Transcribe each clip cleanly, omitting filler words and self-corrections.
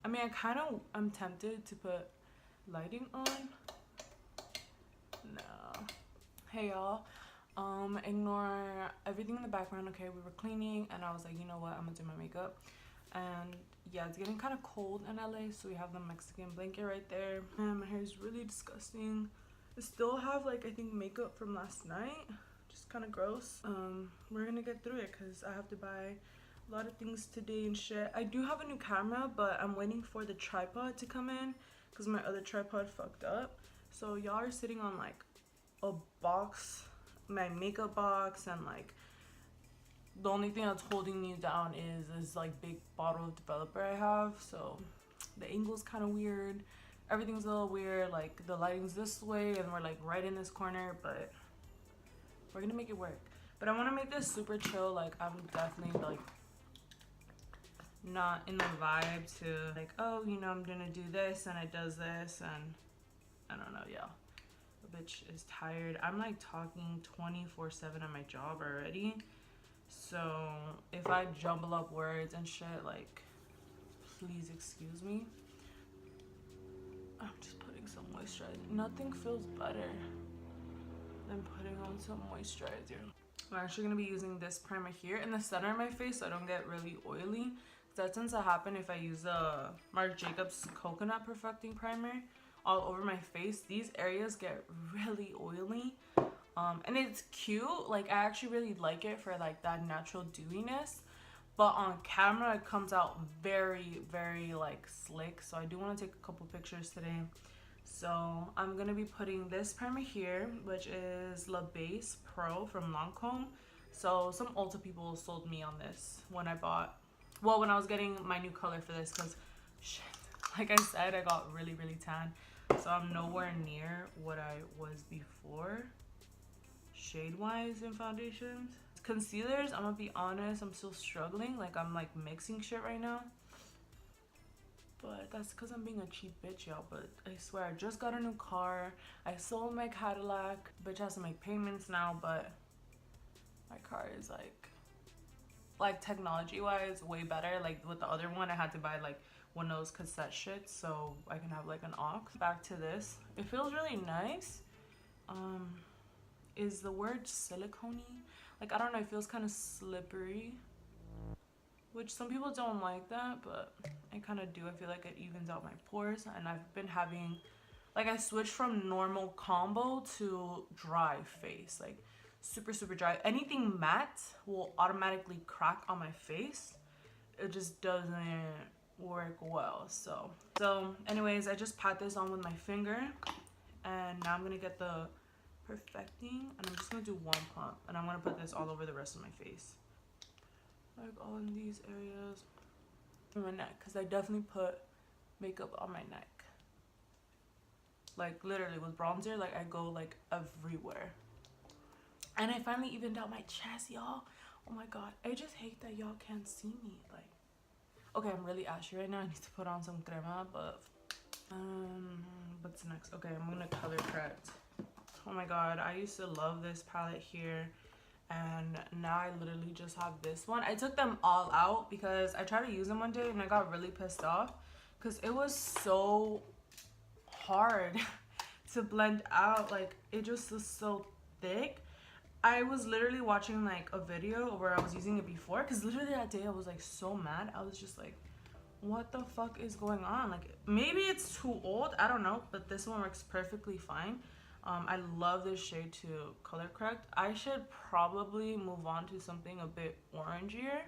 I mean, I'm tempted to put lighting on. No. Hey y'all. Ignore everything in the background. Okay, we were cleaning and I was like, you know what, I'm gonna do my makeup. And yeah, it's getting kind of cold in LA, so we have the Mexican blanket right there. And my hair is really disgusting. I still have like, I think, makeup from last night, just kind of gross. We're gonna get through it because I have to buy a lot of things today and shit. I do have a new camera, but I'm waiting for the tripod to come in because my other tripod fucked up. So y'all are sitting on like a box, my makeup box, and like the only thing that's holding me down is this like big bottle of developer I have. So the angle's kind of weird, everything's a little weird, like the lighting's this way and we're like right in this corner, but we're gonna make it work. But I want to make this super chill. Like I'm definitely like not in the vibe to like, oh, you know, I'm gonna do this and it does this, and I don't know, yeah. The bitch is tired. I'm like talking 24/7 at my job already, so if I jumble up words and shit, like please excuse me. I'm just putting some moisturizer. Nothing feels better than putting on some moisturizer. I'm actually gonna be using this primer here in the center of my face so I don't get really oily. That tends to happen if I use a Marc Jacobs coconut perfecting primer all over my face. These areas get really oily, and it's cute. Like I actually really like it for like that natural dewiness, but on camera it comes out very, very like slick. So I do want to take a couple pictures today. So I'm gonna be putting this primer here, which is La Base Pro from Lancome. So some Ulta people sold me on this when I bought, well, when I was getting my new color for this, because shit, like I said, I got really, really tan. So I'm nowhere near what I was before, shade-wise in foundations. Concealers, I'm gonna be honest, I'm still struggling. Like I'm like mixing shit right now. But that's because I'm being a cheap bitch, y'all. But I swear, I just got a new car. I sold my Cadillac. Bitch has to make payments now, but my car is like technology-wise, way better. Like with the other one, I had to buy like one of those cassette shits so I can have like an aux. Back to this. It feels really nice. Is the word silicone-y? Like, I don't know, it feels kind of slippery, which some people don't like that, but I kind of do. I feel like it evens out my pores, and I've been having, like, I switched from normal combo to dry face, like super, super dry. Anything matte will automatically crack on my face. It just doesn't work well. So anyways, I just pat this on with my finger, and now I'm gonna get the perfecting, and I'm just gonna do one pump, and I'm gonna put this all over the rest of my face, like all in these areas. And my neck, because I definitely put makeup on my neck, like literally with bronzer. Like I go like everywhere. And I finally evened out my chest, y'all. Oh my god, I just hate that y'all can't see me. Like, okay, I'm really ashy right now. I need to put on some crema, but what's next? Okay, I'm gonna color correct. Oh my god, I used to love this palette here, and now I literally just have this one. I took them all out because I tried to use them one day and I got really pissed off because it was so hard to blend out. Like it just was so thick. I was literally watching like a video where I was using it before, because literally that day I was like so mad. I was just like, what the fuck is going on? Like maybe it's too old, I don't know, but this one works perfectly fine. I love this shade to color correct. I should probably move on to something a bit orangier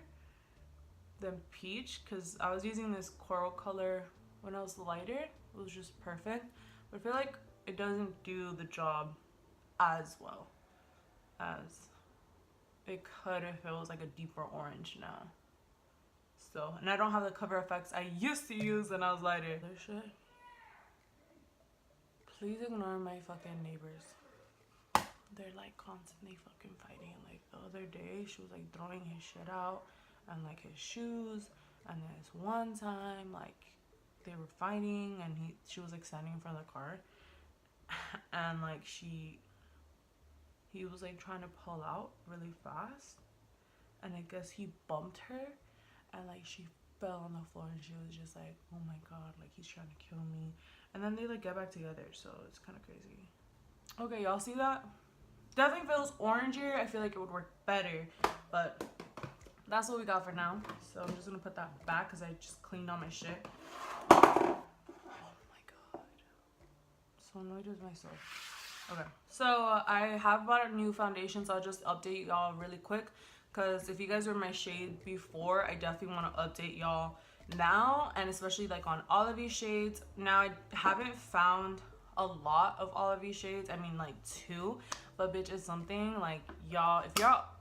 than peach, because I was using this coral color when I was lighter. It was just perfect, but I feel like it doesn't do the job as well as it could if it was like a deeper orange now. So, and I don't have the cover effects I used to use when I was lighter. Other shit. Please ignore my fucking neighbors. They're like constantly fucking fighting. Like the other day, she was like throwing his shit out and like his shoes. And then this one time, like they were fighting, and she was like standing in front of the car, and like he was like trying to pull out really fast, and I guess he bumped her, and like she fell on the floor and she was just like, oh my god, like he's trying to kill me. And then they like get back together, so it's kind of crazy. Okay, y'all see that? Definitely feels oranger. I feel like it would work better, but that's what we got for now. So I'm just gonna put that back because I just cleaned all my shit. Oh my god, so annoyed with myself. Okay, so I have bought a new foundation, so I'll just update y'all really quick, because if you guys were my shade before, I definitely want to update y'all now, and especially like on all of these shades. Now I haven't found a lot of all of these shades. I mean like 2, but bitch, it's something. Like y'all,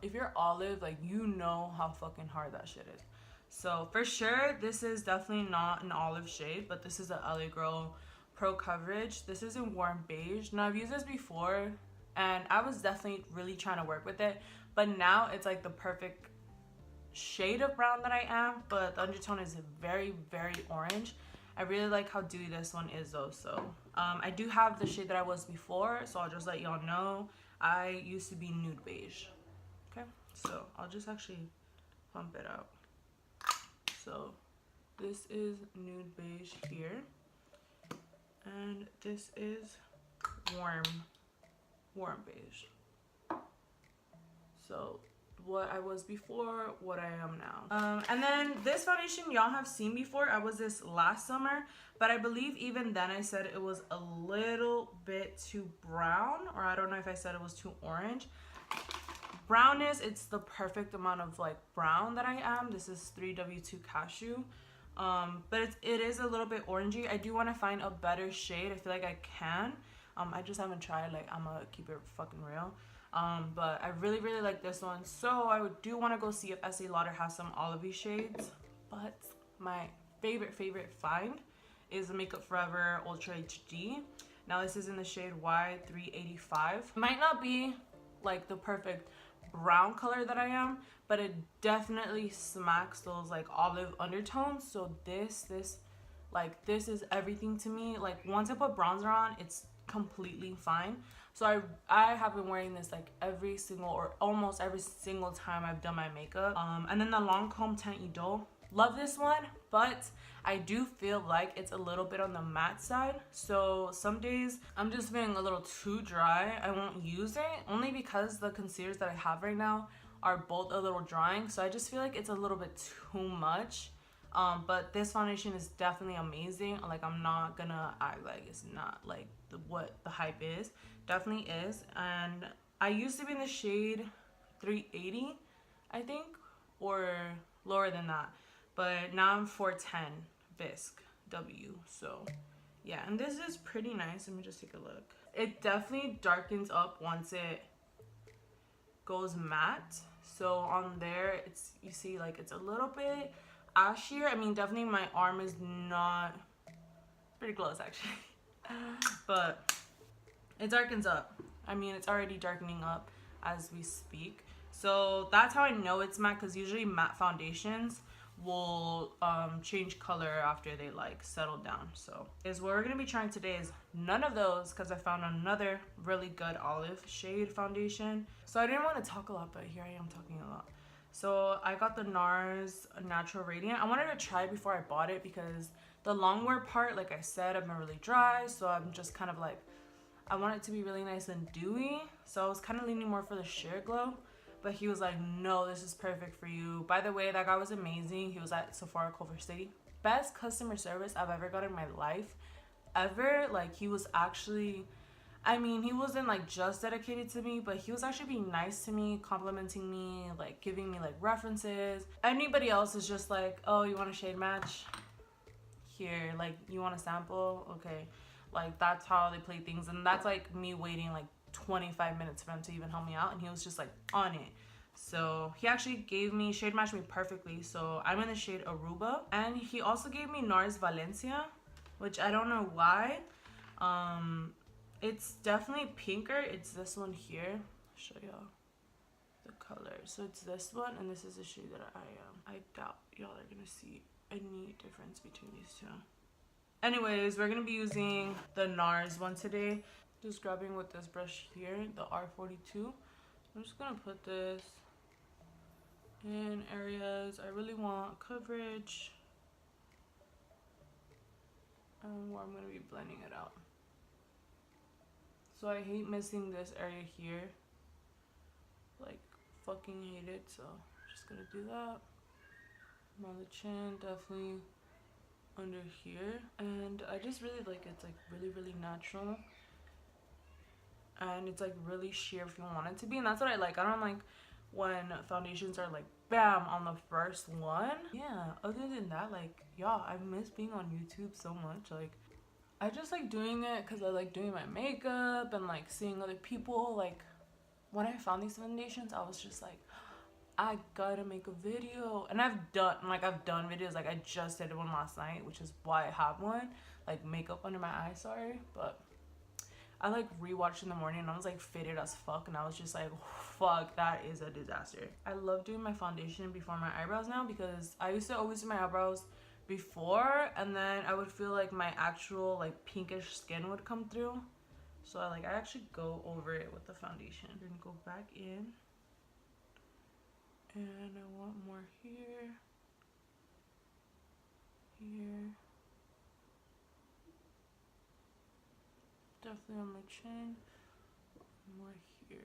if you're olive, like you know how fucking hard that shit is. So for sure this is definitely not an olive shade, but this is a LA Girl Pro Coverage. This is in warm beige. Now I've used this before and I was definitely really trying to work with it, but now it's like the perfect shade of brown that I am, but the undertone is very, very orange. I really like how dewy this one is though. So I do have the shade that I was before, so I'll just let y'all know I used to be nude beige. Okay, so I'll just actually pump it out. So this is nude beige here, and this is warm beige. So what I was before, what I am now. And then this foundation y'all have seen before. I was this last summer, but I believe even then I said it was a little bit too brown, or I don't know if I said it was too orange. Brown is, it's the perfect amount of like brown that I am. This is 3W2 Cashew. But it is a little bit orangey. I do want to find a better shade. I feel like I can. I just haven't tried. Like, I'm gonna keep it fucking real. But I really, really like this one. So I do want to go see if Estee Lauder has some olivey shades. But my favorite find is the Makeup Forever Ultra HD. Now this is in the shade Y385. Might not be like the perfect brown color that I am, but it definitely smacks those like olive undertones. So this is everything to me. Like once I put bronzer on, it's completely fine. So I have been wearing this like every single, or almost every single time I've done my makeup. And then the Lancome Teint Idole. Love this one, but I do feel like it's a little bit on the matte side. So some days I'm just feeling a little too dry. I won't use it, only because the concealers that I have right now are both a little drying. So I just feel like it's a little bit too much. But this foundation is definitely amazing. Like, I'm not gonna act like it's not like what the hype is. Definitely is. And I used to be in the shade 380, I think, or lower than that. But now I'm 410 Visc W. So yeah, and this is pretty nice. Let me just take a look. It definitely darkens up once it goes matte. So on there, it's, you see, like it's a little bit ashier. I mean, definitely my arm is not, pretty close actually, but it darkens up. I mean, it's already darkening up as we speak. So that's how I know it's matte, because usually matte foundations will change color after they like settle down. So what we're gonna be trying today is none of those, because I found another really good olive shade foundation. So I didn't want to talk a lot, but here I am talking a lot. So I got the NARS Natural Radiant. I wanted to try before I bought it, because the longwear part, like I said, I've been really dry, so I'm just kind of like, I want it to be really nice and dewy. So I was kind of leaning more for the sheer glow. But he was like, no, this is perfect for you. By the way, that guy was amazing. He was at Sephora Culver City. Best customer service I've ever got in my life. Ever. Like, he was actually, I mean, he wasn't like just dedicated to me, but he was actually being nice to me, complimenting me, like giving me like references. Anybody else is just like, oh, you want a shade match? Here, like, you want a sample? Okay. Like, that's how they play things. And that's like me waiting like 25 minutes for him to even help me out, and he was just like on it. So he actually gave me, shade matched me perfectly. So I'm in the shade Aruba, and he also gave me NARS Valencia, which I don't know why. It's definitely pinker. It's this one here. I'll show y'all the color. So it's this one, and this is the shade that I doubt y'all are gonna see any difference between these two. Anyways, we're gonna be using the NARS one today. Just grabbing with this brush here, the R42. I'm just gonna put this in areas I really want coverage. where I'm gonna be blending it out. So I hate missing this area here, like fucking hate it. So I'm just gonna do that on the chin, definitely under here, and I just really like it's like really natural, and it's like really sheer if you want it to be, and that's what I like. I don't like when foundations are like bam on the first one. Yeah, other than that, like y'all, I miss being on YouTube so much. Like I just like doing it because I like doing my makeup and like seeing other people. Like when I found these foundations, I was just like, I gotta make a video. And I've done videos. Like I just did one last night, which is why I have one, like makeup under my eyes, sorry, but I like rewatched in the morning and I was like faded as fuck, and I was just like, fuck, that is a disaster. I love doing my foundation before my eyebrows now, because I used to always do my eyebrows before, and then I would feel like my actual like pinkish skin would come through. So I actually go over it with the foundation. We're gonna go back in, and I want more here, definitely on my chin, more here.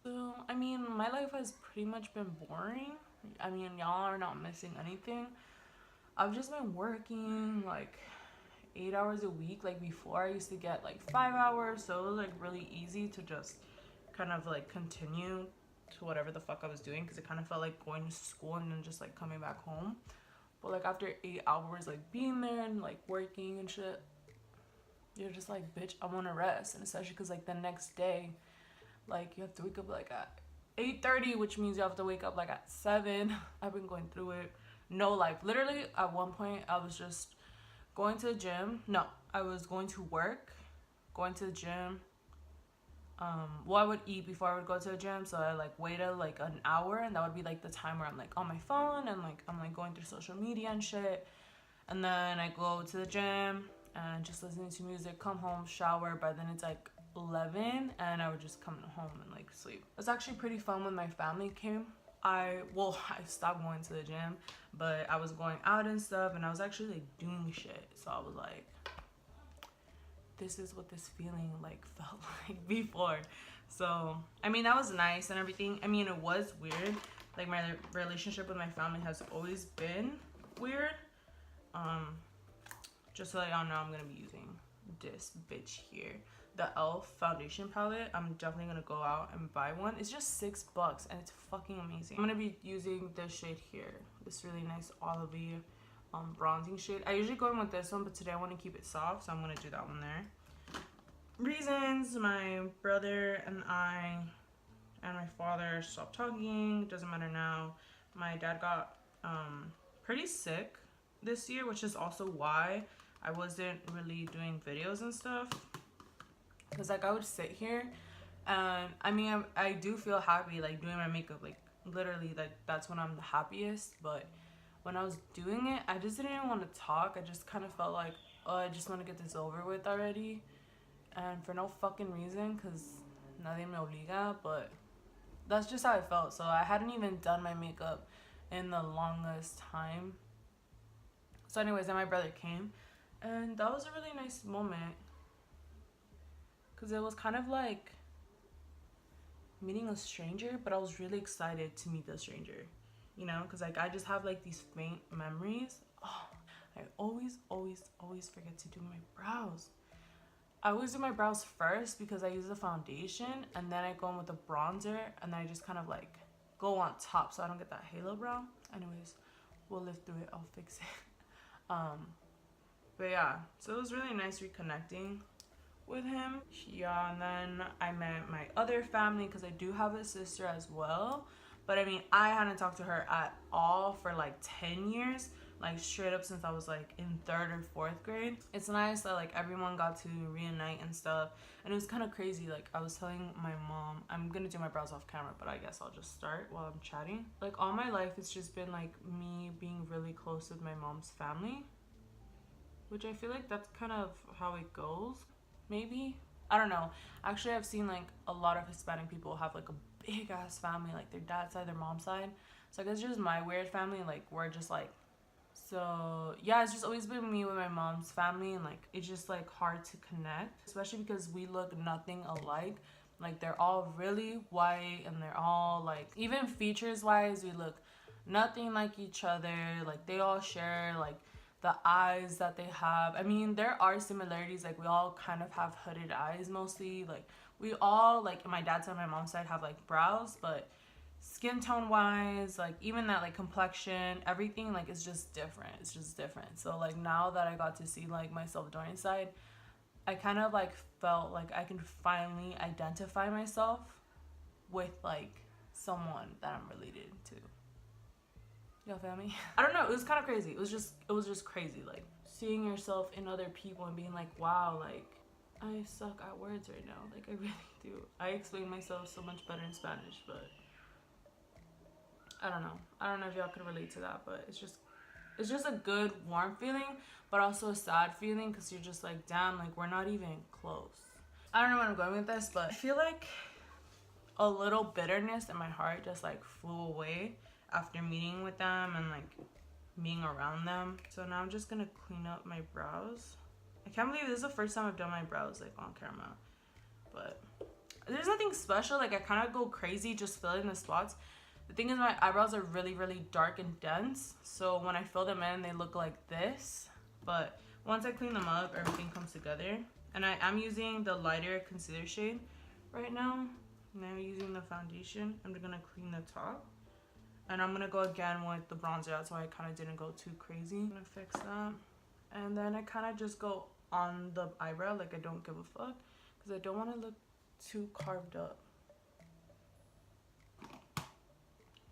So I mean, my life has pretty much been boring. I mean, y'all are not missing anything. I've just been working like 8 hours a week. Like before I used to get like 5 hours, so it was like really easy to just kind of like continue to whatever the fuck I was doing, because it kind of felt like going to school and then just like coming back home. But like after 8 hours like being there and like working and shit, you're just like, bitch, I want to rest. And especially because like the next day, like you have to wake up like at 8:30, which means you have to wake up like at 7. I've been going through it. No life. Literally at one point I was just going to the gym. No, I was going to work, going to the gym. Well, I would eat before I would go to the gym, so I like waited like an hour, and that would be like the time where I'm like on my phone and like I'm like going through social media and shit. And then I go to the gym and just listening to music, come home, shower. By then it's like 11, and I would just come home and like sleep. It was actually pretty fun when my family came. I stopped going to the gym, but I was going out and stuff, and I was actually like doing shit. So I was like, this is what this feeling like felt like before. So I mean, that was nice and everything. I mean, it was weird. Like my relationship with my family has always been weird. Just so y'all know, I'm gonna be using this bitch here, the ELF foundation palette. I'm definitely gonna go out and buy one. It's just $6 and it's fucking amazing. I'm gonna be using this shade here, this really nice olivey bronzing shade. I usually go in with this one, but today I want to keep it soft, so I'm gonna do that one there. Reasons: my brother and I and my father stopped talking. Doesn't matter now. My dad got pretty sick this year, which is also why I wasn't really doing videos and stuff, because like I would sit here and I mean I do feel happy like doing my makeup, like literally like that's when I'm the happiest. But when I was doing it, I just didn't even want to talk. I just kind of felt like, oh, I just want to get this over with already, and for no fucking reason, because nadie me obliga, but that's just how I felt. So I hadn't even done my makeup in the longest time. So anyways, then my brother came, and that was a really nice moment, because it was kind of like meeting a stranger, but I was really excited to meet the stranger, you know, because like I just have like these faint memories. Oh, I always forget to do my brows. I always do my brows first because I use the foundation, and then I go in with the bronzer, and then I just kind of like go on top so I don't get that halo brow. Anyways, we'll live through it. I'll fix it. But yeah, so it was really nice reconnecting with him. Yeah, and then I met my other family, because I do have a sister as well. But I mean, I hadn't talked to her at all for like 10 years, like straight up since I was like in 3rd or 4th grade. It's nice that like everyone got to reunite and stuff. And it was kind of crazy. Like I was telling my mom, I'm gonna do my brows off camera, but I guess I'll just start while I'm chatting. Like all my life, it's just been like me being really close with my mom's family, which I feel like that's kind of how it goes. Maybe, I don't know. Actually, I've seen like a lot of Hispanic people have like a big ass family, like their dad's side, their mom's side. So I guess just my weird family, like we're just like So yeah, it's just always been me with my mom's family, and like it's just like hard to connect, especially because we look nothing alike. Like they're all really white, and they're all like, even features wise, we look nothing like each other. Like they all share like the eyes that they have. I mean, there are similarities, like we all kind of have hooded eyes mostly. Like we all, like my dad's side and my mom's side, have like brows, but skin tone wise, like even that like complexion, everything like is just different. It's just different. So like now that I got to see like my self-adoring side, I kind of like felt like I can finally identify myself with like someone that I'm related to. Y'all feel me? I don't know, it was kind of crazy. It was just crazy, like seeing yourself in other people and being like, wow, like I suck at words right now. Like I really do. I explain myself so much better in Spanish, but I don't know if y'all could relate to that, but it's just a good warm feeling, but also a sad feeling, because you're just like, damn, like we're not even close. I don't know where I'm going with this, but I feel like a little bitterness in my heart just like flew away after meeting with them and like being around them. So now I'm just gonna clean up my brows. I can't believe this is the first time I've done my brows like on camera, but there's nothing special. Like I kind of go crazy just filling the spots. The thing is, my eyebrows are really, really dark and dense, so when I fill them in, they look like this. But once I clean them up, everything comes together. And I am using the lighter concealer shade right now. Now using the foundation, I'm gonna clean the top. And I'm gonna go again with the bronzer out, so I kind of didn't go too crazy. I'm gonna fix that. And then I kind of just go on the eyebrow, like I don't give a fuck, because I don't want to look too carved up.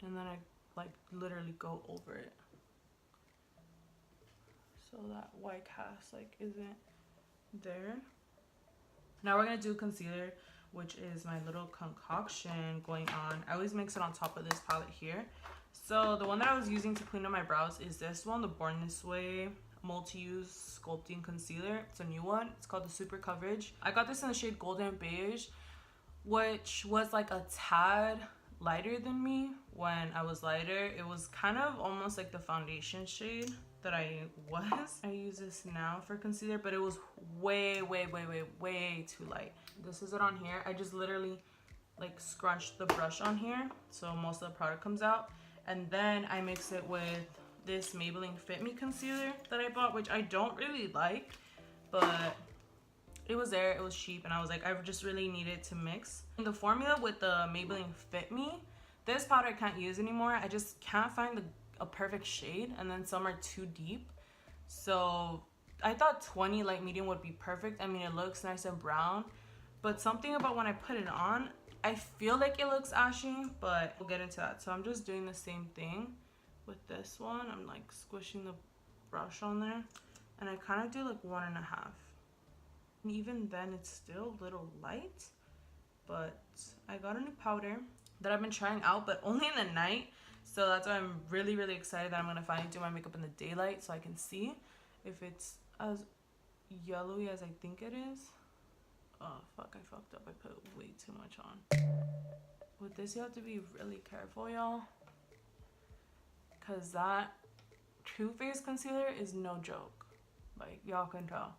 And then I like literally go over it, so that white cast like isn't there. Now we're gonna do concealer, which is my little concoction going on. I always mix it on top of this palette here. So the one that I was using to clean up my brows is this one, the Born This Way multi-use sculpting concealer. It's a new one. It's called the Super Coverage. I got this in the shade Golden Beige, which was like a tad lighter than me. When I was lighter, it was kind of almost like the foundation shade that I was. I use this now for concealer, but it was way too light. This is it on here. I just literally like scrunched the brush on here so most of the product comes out, and then I mix it with this Maybelline Fit Me concealer that I bought, which I don't really like, but it was there, it was cheap, and I was like, I just really needed to mix. The formula with the Maybelline Fit Me, this powder I can't use anymore. I just can't find a perfect shade, and then some are too deep. So I thought 20 light medium would be perfect. I mean, it looks nice and brown, but something about when I put it on, I feel like it looks ashy, but we'll get into that. So I'm just doing the same thing with this one. I'm like squishing the brush on there, and I kind of do like 1.5. And even then it's still a little light, but I got a new powder that I've been trying out, but only in the night. So that's why I'm really excited that I'm gonna finally do my makeup in the daylight, so I can see if it's as yellowy as I think it is. Oh fuck, I fucked up. I put way too much on. With this, you have to be really careful, y'all, because that Too Faced concealer is no joke. Like, y'all can tell.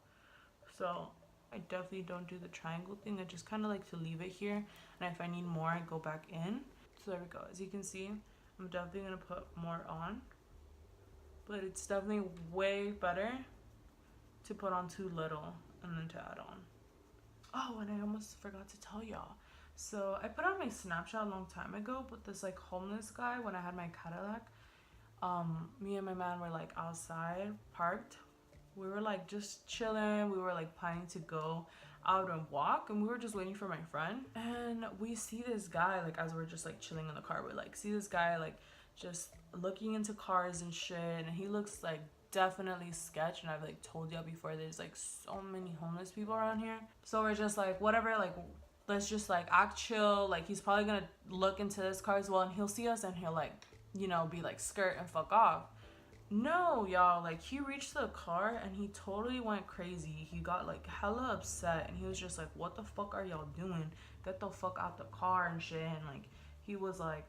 So I definitely don't do the triangle thing. I just kind of like to leave it here, and if I need more, I go back in. So there we go. As you can see, I'm definitely gonna put more on, but it's definitely way better to put on too little and then to add on. Oh, and I almost forgot to tell y'all. So I put on my Snapchat a long time ago, but this like homeless guy, when I had my Cadillac, me and my man were like outside parked. We were like just chilling. We were like planning to go out and walk, and we were just waiting for my friend, and we see this guy, like as we're just like chilling in the car, we like see this guy like just looking into cars and shit, and he looks like definitely sketch. And I've like told y'all before, there's like so many homeless people around here, so we're just like, whatever, like let's just like act chill. Like he's probably gonna look into this car as well, and he'll see us and he'll like, you know, be like skirt and fuck off. No, y'all, like he reached the car and he totally went crazy. He got like hella upset, and he was just like, what the fuck are y'all doing? Get the fuck out the car and shit. And like he was like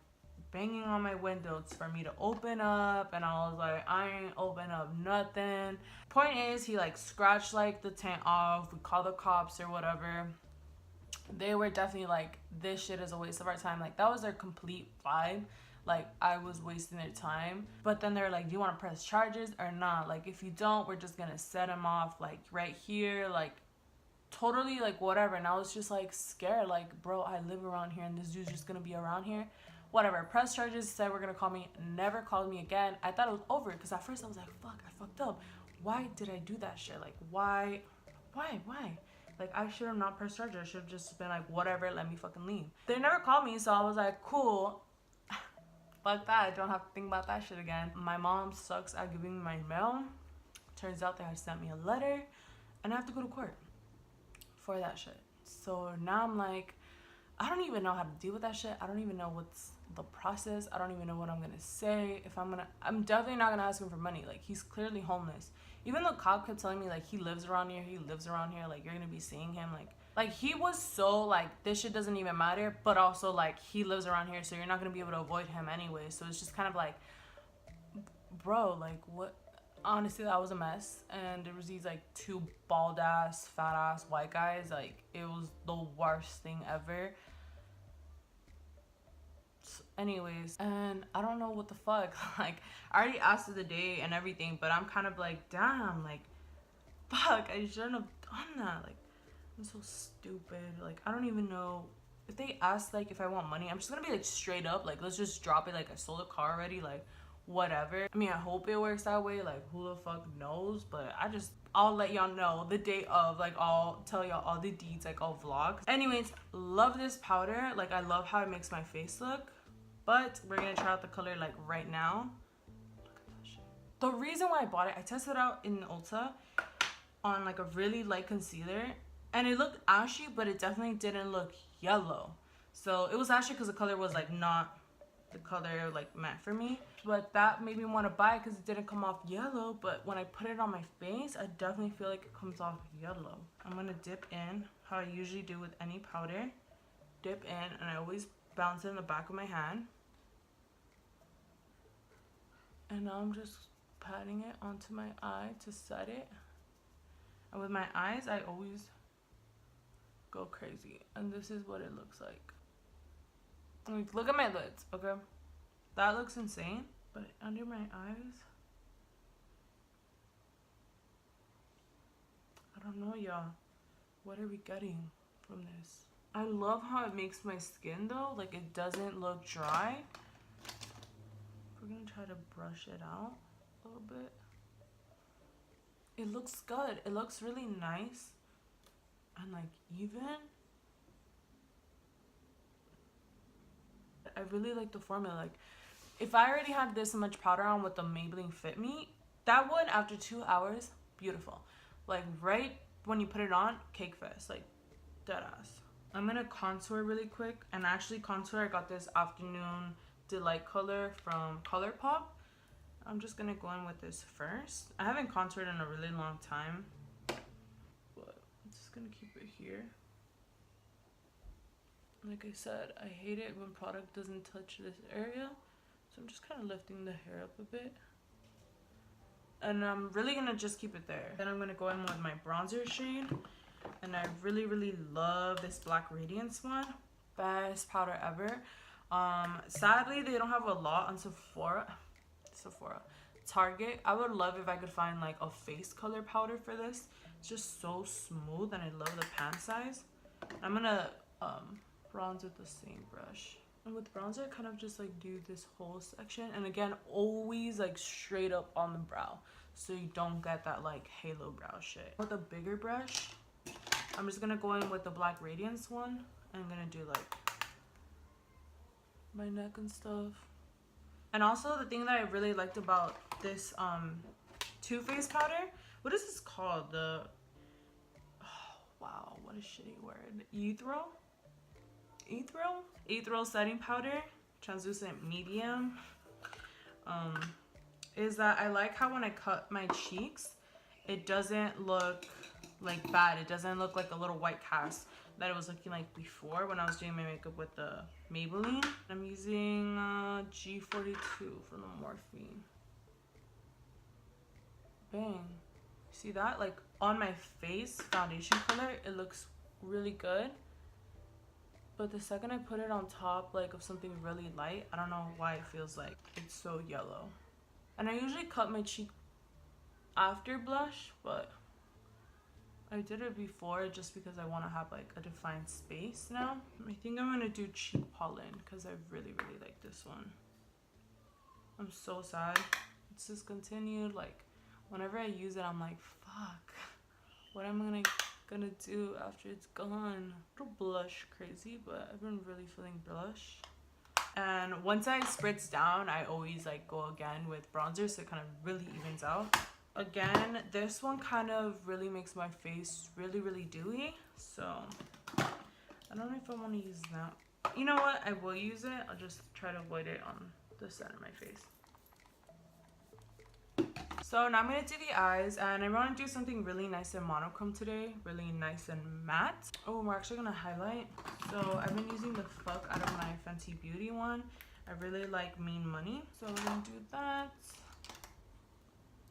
banging on my windows for me to open up, and I was like, I ain't open up nothing. Point is, he like scratched like the tent off. We called the cops or whatever. They were definitely like, this shit is a waste of our time. Like, that was their complete vibe. Like, I was wasting their time. But then they're like, do you want to press charges or not? Like, if you don't, we're just gonna set him off like right here, like totally like whatever. And I was just like scared, like, bro, I live around here and this dude's just gonna be around here. Whatever. Press charges, said we're gonna call me, never called me again. I thought it was over because at first I was like, fuck, I fucked up. Why did I do that shit? Like, why? Like, I should have not pressed charges. I should have just been like, whatever, let me fucking leave. They never called me, so I was like, cool. Fuck that, I don't have to think about that shit again. My mom sucks at giving me my mail. Turns out they had sent me a letter, and I have to go to court for that shit. So now I'm like, I don't even know how to deal with that shit. I don't even know what's the process. I don't even know what I'm gonna say. I'm definitely not gonna ask him for money. Like, he's clearly homeless. Even the cop kept telling me like, he lives around here, like you're gonna be seeing him. Like he was so like, this shit doesn't even matter, but also like, he lives around here, so you're not gonna be able to avoid him anyway. So it's just kind of like, bro, like what? Honestly, that was a mess. And there was these like two bald ass, fat ass white guys. Like, it was the worst thing ever. Anyways, and I don't know what the fuck. Like, I already asked for the day and everything, but I'm kind of like, damn, like, fuck, I shouldn't have done that. Like, I'm so stupid. Like, I don't even know if they ask like if I want money. I'm just gonna be like straight up, like, let's just drop it. Like, I sold a car already, like whatever. I mean, I hope it works that way. Like, who the fuck knows? But I'll let y'all know the day of. Like, I'll tell y'all all the deets. Like, I'll vlog. Anyways, love this powder. Like, I love how it makes my face look. But we're gonna try out the color like right now. Look at that shit. The reason why I bought it, I tested it out in Ulta on like a really light concealer, and it looked ashy, but it definitely didn't look yellow. So it was ashy because the color was like not the color like meant for me. But that made me want to buy it because it didn't come off yellow. But when I put it on my face, I definitely feel like it comes off yellow. I'm gonna dip in how I usually do with any powder. Dip in, and I always bounce it in the back of my hand. And now I'm just patting it onto my eye to set it. And with my eyes, I always go crazy. And this is what it looks like. Like, look at my lids, okay? That looks insane. But under my eyes, I don't know, y'all. What are we getting from this? I love how it makes my skin, though. Like, it doesn't look dry. We're gonna try to brush it out a little bit. It looks good. It looks really nice and like even. I really like the formula. Like, if I already had this much powder on with the Maybelline Fit Me, that would, after 2 hours, beautiful. Like, right when you put it on, cake fest, like dead ass. I'm gonna contour really quick, and actually contour, I got this Afternoon Delight color from Colourpop. I'm just gonna go in with this first. I haven't contoured in a really long time, but I'm just gonna keep it here. Like I said, I hate it when product doesn't touch this area, so I'm just kind of lifting the hair up a bit, and I'm really gonna just keep it there. Then I'm gonna go in with my bronzer shade, and I really love this Black Radiance one. Best powder ever. Sadly, they don't have a lot on Target. I would love if I could find like a face color powder for this. It's just so smooth, and I love the pan size. I'm gonna bronze with the same brush, and with bronzer I kind of just like do this whole section, and again, always like straight up on the brow, so you don't get that like halo brow shit. With a bigger brush, I'm just gonna go in with the Black Radiance one, and I'm gonna do like my neck and stuff. And also, the thing that I really liked about this Too Faced powder, what is this called? The, oh wow, what a shitty word. Ethereal setting powder, translucent medium. Is that I like how when I cut my cheeks, it doesn't look like bad. It doesn't look like a little white cast that it was looking like before when I was doing my makeup with the Maybelline. I'm using G42 from the Morphe. Bang. See that? Like on my face, foundation color, it looks really good. But the second I put it on top like of something really light, I don't know why it feels like it's so yellow. And I usually cut my cheek after blush, but I did it before just because I want to have like a defined space now. I think I'm gonna do cheek pollen because I really like this one. I'm so sad it's discontinued. Like whenever I use it, I'm like, fuck, what am I gonna do after it's gone? A little blush crazy, but I've been really feeling blush. And once I spritz down, I always like go again with bronzer, so it kind of really evens out. Again, this one kind of really makes my face really dewy, so I don't know if I want to use that. You know what, I will use it. I'll just try to avoid it on the side of my face. So now I'm going to do the eyes, and I want to do something really nice and monochrome today, really nice and matte. Oh, we're actually going to highlight. So I've been using the fuck out of my Fenty Beauty one. I really like Mean Money, so we're going to do that.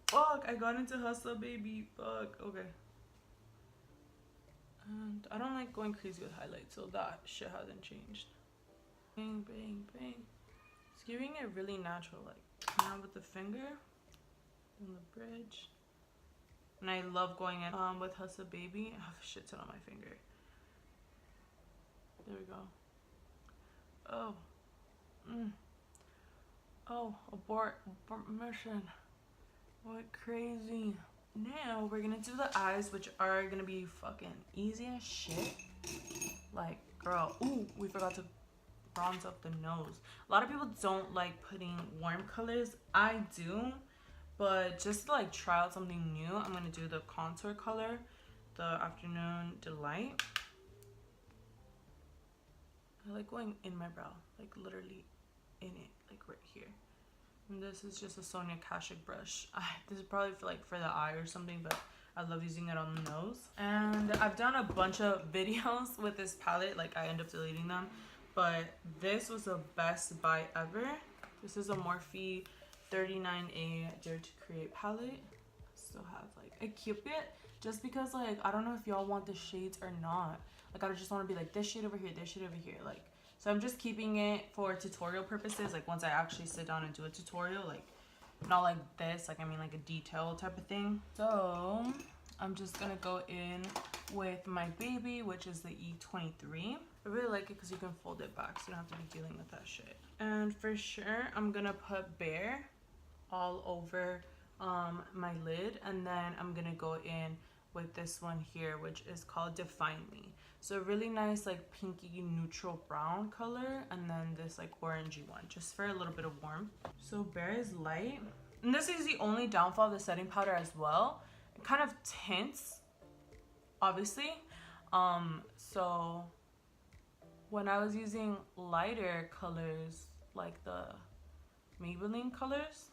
Fuck, I got into Hustla, baby. Fuck, okay. And I don't like going crazy with highlights, so that shit hasn't changed. Bang, bang, bang. It's giving it really natural, like, now with the finger and the bridge. And I love going in with Hustla Baby. I have a shit ton on my finger. There we go. Oh. Oh, abort mission. What crazy. Now we're gonna do the eyes, which are gonna be fucking easy as shit. Like, girl, ooh, we forgot to bronze up the nose. A lot of people don't like putting warm colors. I do, but just to like try out something new, I'm gonna do the contour color, the Afternoon Delight. I like going in my brow, like literally in it, like right here. And this is just a Sonia Kashuk brush. This is probably for the eye or something, but I love using it on the nose. And I've done a bunch of videos with this palette, like I end up deleting them, but this was the best buy ever. This is a Morphe 39A Dare to Create palette. Still have like, I keep it just because like I don't know if y'all want the shades or not. Like I just want to be like this shade over here, this shade over here, like. So I'm just keeping it for tutorial purposes, like once I actually sit down and do a tutorial, like not like this, like I mean like a detail type of thing. So I'm just gonna go in with my baby, which is the E23. I really like it because you can fold it back, so you don't have to be dealing with that shit. And for sure, I'm gonna put Bare all over my lid, and then I'm gonna go in with this one here, which is called Define Me. So really nice like pinky neutral brown color, and then this like orangey one just for a little bit of warmth. So Bare is light, and this is the only downfall of the setting powder as well. It kind of tints, obviously. So when I was using lighter colors like the Maybelline colors,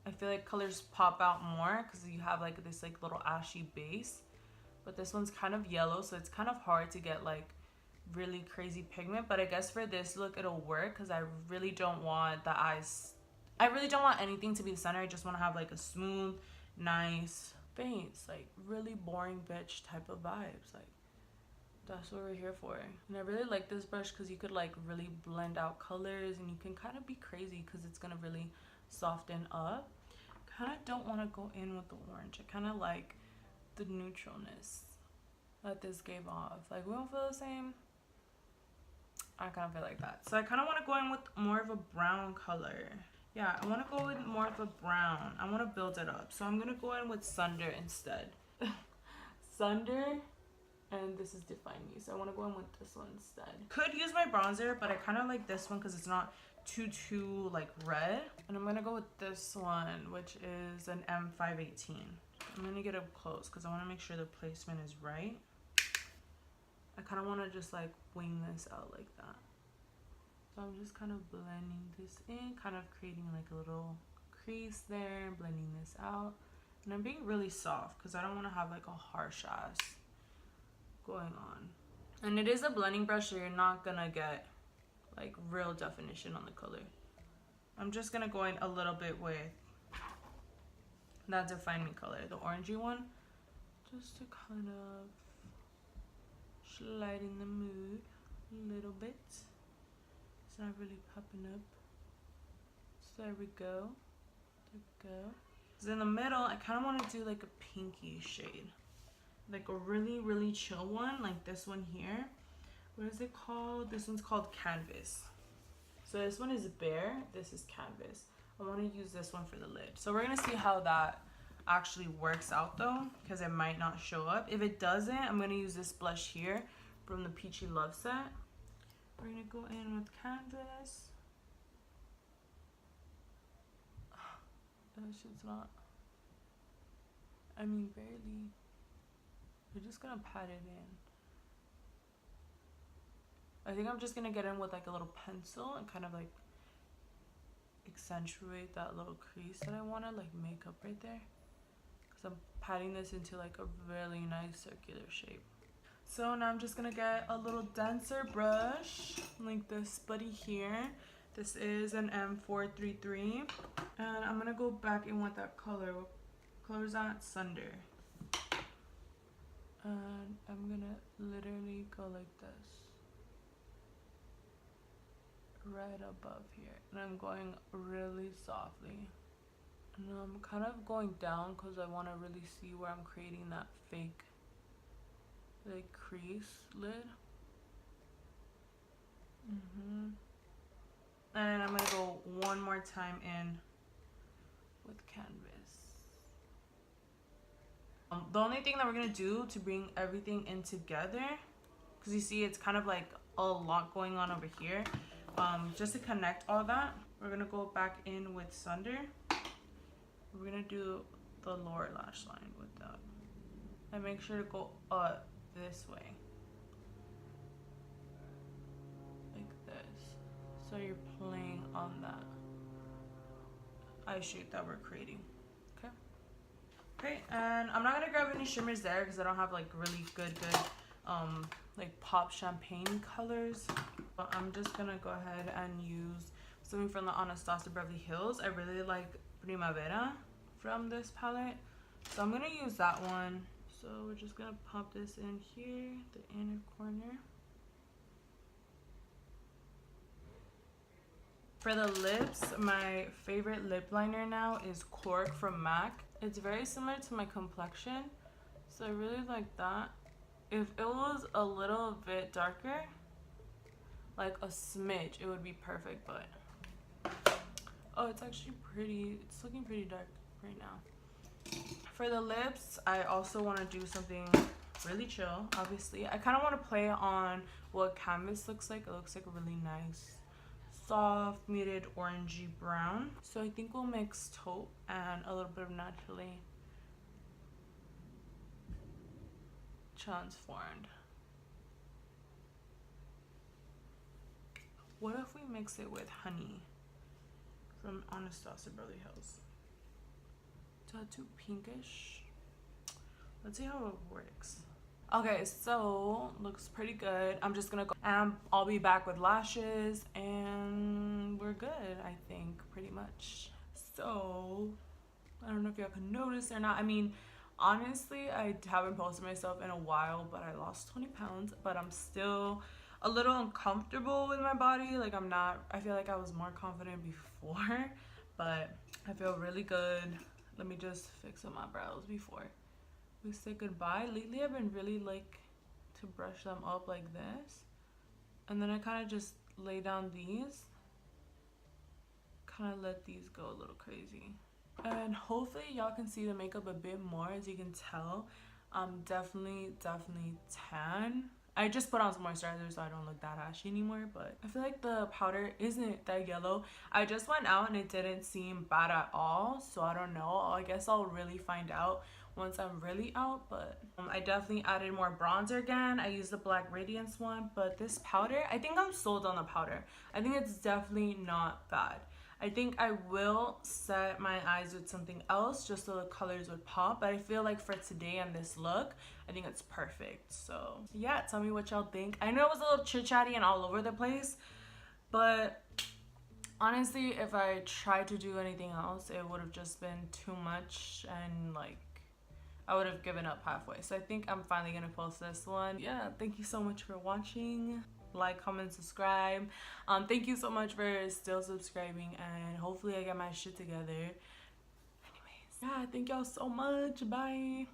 I feel like colors pop out more because you have like this like little ashy base. But this one's kind of yellow, so it's kind of hard to get like really crazy pigment. But I guess for this look it'll work because I really don't want the eyes, I really don't want anything to be the center. I just want to have like a smooth, nice face, like really boring bitch type of vibes. Like that's what we're here for. And I really like this brush because you could like really blend out colors, and you can kind of be crazy because it's gonna really soften up. Kind of don't want to go in with the orange. I kind of like the neutralness that this gave off. Like we don't feel the same. I kind of feel like that. So I kind of want to go in with more of a brown color. Yeah, I want to go with more of a brown. I want to build it up. So I'm going to go in with Sunder instead. Sunder, and this is Define Me. So I want to go in with this one instead. Could use my bronzer, but I kind of like this one because it's not too like red. And I'm going to go with this one, which is an M518. I'm going to get up close because I want to make sure the placement is right. I kind of want to just like wing this out like that. So I'm just kind of blending this in, kind of creating like a little crease there, blending this out. And I'm being really soft because I don't want to have like a harsh ass going on. And it is a blending brush, so you're not going to get like real definition on the color. I'm just gonna go in a little bit with that Define Me color, the orangey one, just to kind of lighten the mood a little bit. It's not really popping up. So there we go. There we go. So in the middle, I kind of want to do like a pinky shade, like a really, really chill one, like this one here. What is it called? This one's called Canvas. So this one is Bare, this is Canvas. I want to use this one for the lid. So we're going to see how that actually works out though, because it might not show up. If it doesn't, I'm going to use this blush here from the Peachy Love set. We're going to go in with Canvas. That shit's not, I mean barely. We're just going to pat it in. I think I'm just gonna get in with like a little pencil and kind of like accentuate that little crease that I want to like make up right there, because I'm patting this into like a really nice circular shape. So now I'm just gonna get a little denser brush like this buddy here. This is an M433 and I'm gonna go back in with that color. What color is that? Sunder. And I'm gonna literally go like this, right above here, and I'm going really softly, and I'm kind of going down because I want to really see where I'm creating that fake like crease lid. And I'm gonna go one more time in with Canvas. The only thing that we're gonna do to bring everything in together, because you see it's kind of like a lot going on over here, just to connect all that, we're gonna go back in with Sunder. We're gonna do the lower lash line with that, and make sure to go up this way like this, so you're playing on that eye shape that we're creating. Okay, and I'm not gonna grab any shimmers there because I don't have like really good like pop champagne colors. But I'm just gonna go ahead and use something from the Anastasia Beverly Hills. I really like Primavera from this palette, so I'm gonna use that one. So we're just gonna pop this in here, the inner corner. For the lips, my favorite lip liner now is Cork from MAC. It's very similar to my complexion, so I really like that. If it was a little bit darker, like a smidge, it would be perfect, but oh, it's actually pretty, it's looking pretty dark right now. For the lips, I also want to do something really chill, obviously. I kind of want to play on what Canvas looks like. It looks like a really nice soft muted orangey brown, so I think we'll mix Taupe and a little bit of Naturally Transformed. What if we mix it with Honey from Anastasia Beverly Hills? Is that too pinkish? Let's see how it works. Okay, so looks pretty good. I'm just gonna go and I'll be back with lashes and we're good, I think, pretty much. So I don't know if y'all can notice or not. I mean, honestly, I haven't posted myself in a while, but I lost 20 pounds, but I'm still a little uncomfortable with my body. Like I feel like I was more confident before, but I feel really good. Let me just fix up my brows before we say goodbye. Lately I've been really like to brush them up like this, and then I kind of just lay down these, kind of let these go a little crazy, and hopefully y'all can see the makeup a bit more. As you can tell, I'm definitely tan. I just put on some moisturizer so I don't look that ashy anymore, but I feel like the powder isn't that yellow. I just went out and it didn't seem bad at all, so I don't know. I guess I'll really find out once I'm really out. But I definitely added more bronzer again. I used the black Radiance one, but this powder, I think I'm sold on the powder. I think it's definitely not bad. I think I will set my eyes with something else just so the colors would pop, but I feel like for today and this look, I think it's perfect. So yeah, tell me what y'all think. I know it was a little chit-chatty and all over the place, But honestly, if I tried to do anything else, it would have just been too much, and like I would have given up halfway. So I think I'm finally gonna post this one. Yeah, thank you so much for watching. Like, comment, subscribe. Thank you so much for still subscribing, and hopefully I get my shit together. Anyways, yeah, thank y'all so much. Bye.